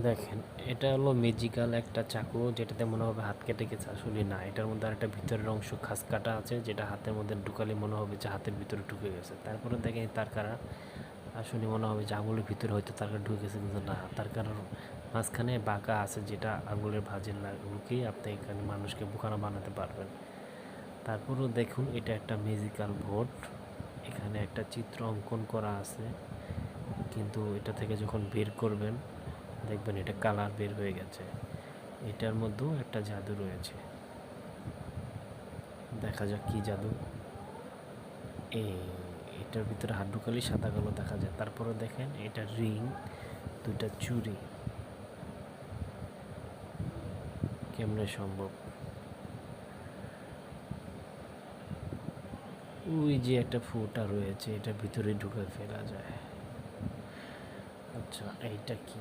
দেখেন, এটা হলো ম্যাজিক্যাল একটা চাকু, যেটাতে মনে হবে হাত কেটে গেছে, আসলে না। এটার মধ্যে আরেকটা ভিতরের অংশ খাস কাটা আছে, যেটা হাতের মধ্যে ঢুকালে মনে হবে যে হাতের ভিতরে ঢুকে গেছে। তারপরে দেখেন তার কারা, আসলে মনে হবে যে আঙুলের ভিতরে হয়তো তার কারা ঢুকে গেছে, কিন্তু না, তার কারণ মাঝখানে বাঁকা আছে, যেটা আঙুলের ভাঁজে লুকিয়ে আপনি এখানে মানুষকে বোকানা বানাতে পারবেন। তারপরেও দেখুন, এটা একটা ম্যাজিক্যাল বোর্ড, এখানে একটা চিত্র অঙ্কন করা আছে, কিন্তু এটা থেকে যখন বের করবেন দেখবেন এটা কালার বের হয়ে গেছে। এটার মধ্যেও একটা জাদু রয়েছে, দেখা যাক কি জাদু। এই এটার ভিতরে হাত ঢুকালে সাদা কালো দেখা যায়। তারপরে দেখেন এটা রিং, দুইটা চুড়ি, কেমনে সম্ভব? ওই যে একটা ফুটা রয়েছে, এটা ভিতরে ঢুকে ফেলা যায়। আচ্ছা, এইটা কি?